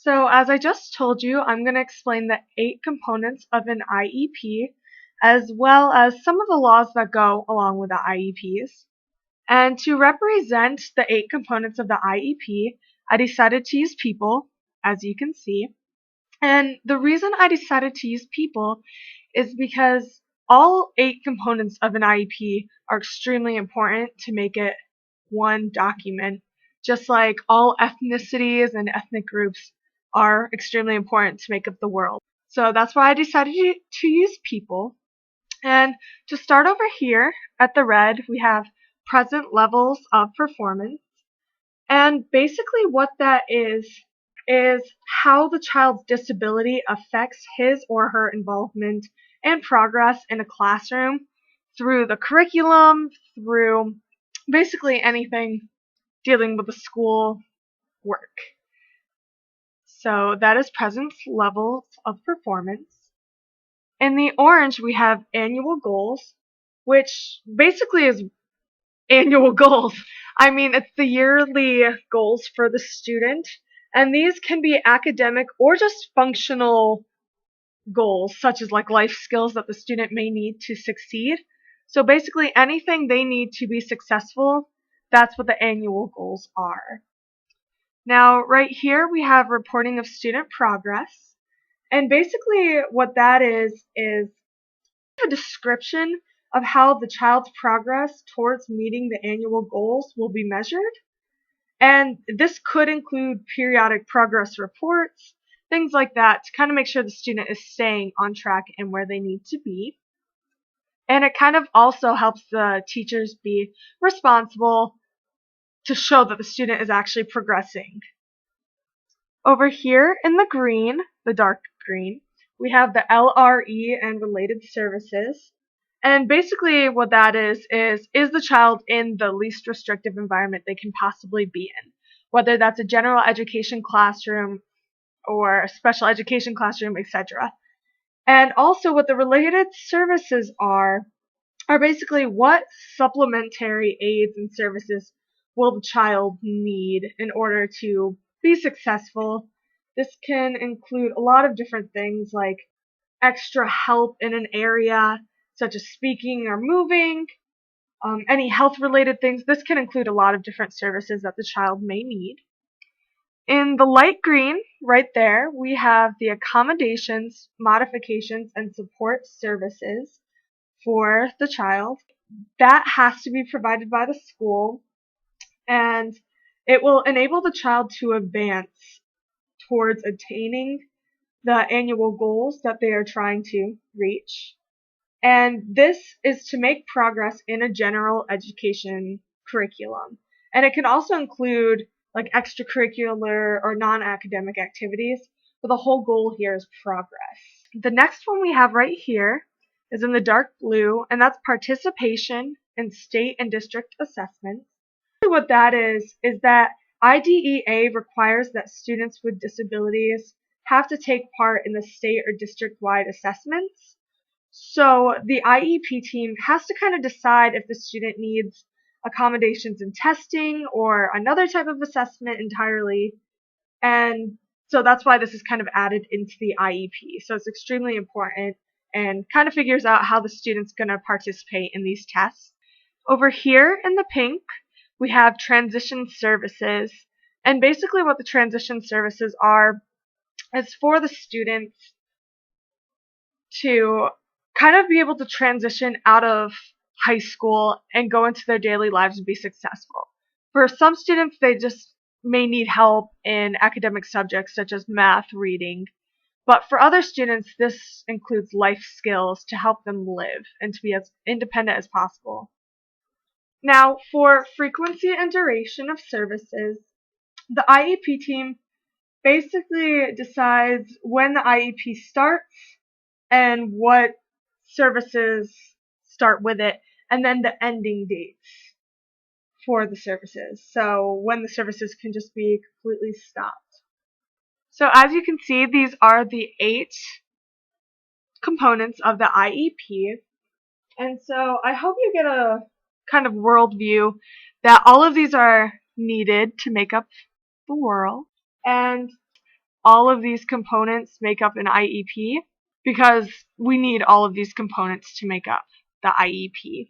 So as I just told you, I'm going to explain the 8 components of an IEP, as well as some of the laws that go along with the IEPs. And to represent the 8 components of the IEP, I decided to use people, as you can see. And the reason I decided to use people is because all 8 components of an IEP are extremely important to make it one document, just like all ethnicities and ethnic groups are extremely important to make up the world. So that's why I decided to use people. And to start over here at the red, we have present levels of performance. And basically what that is how the child's disability affects his or her involvement and progress in a classroom through the curriculum, through basically anything dealing with the school work. So that is present levels of performance. In the orange, we have annual goals, which basically is annual goals. I mean, it's the yearly goals for the student, and these can be academic or just functional goals, such as like life skills that the student may need to succeed. So basically anything they need to be successful, that's what the annual goals are. Now, right here we have reporting of student progress. And basically what that is a description of how the child's progress towards meeting the annual goals will be measured. And this could include periodic progress reports, things like that, to kind of make sure the student is staying on track and where they need to be. And it kind of also helps the teachers be responsible to show that the student is actually progressing. Over here in the green, the dark green, we have the LRE and related services. And basically what that is the child in the least restrictive environment they can possibly be in? Whether that's a general education classroom or a special education classroom, etc. And also what the related services are basically what supplementary aids and services will the child need in order to be successful. This can include a lot of different things like extra help in an area, such as speaking or moving, any health related things. This can include a lot of different services that the child may need. In the light green, right there, we have the accommodations, modifications, and support services for the child. That has to be provided by the school, and it will enable the child to advance towards attaining the annual goals that they are trying to reach. And this is to make progress in a general education curriculum. And it can also include like extracurricular or non-academic activities, but the whole goal here is progress. The next one we have right here is in the dark blue, and that's participation in state and district assessments. What that is that IDEA requires that students with disabilities have to take part in the state or district-wide assessments. So the IEP team has to kind of decide if the student needs accommodations in testing or another type of assessment entirely. And so that's why this is kind of added into the IEP. So it's extremely important and kind of figures out how the student's going to participate in these tests. Over here in the pink, we have transition services. And basically what the transition services are is for the students to kind of be able to transition out of high school and go into their daily lives and be successful. For some students, they just may need help in academic subjects such as math, reading. But for other students, this includes life skills to help them live and to be as independent as possible. Now, for frequency and duration of services, the IEP team basically decides when the IEP starts and what services start with it, and then the ending dates for the services. So when the services can just be completely stopped. So as you can see, these are the 8 components of the IEP. And so I hope you get a kind of worldview that all of these are needed to make up the world. And all of these components make up an IEP because we need all of these components to make up the IEP.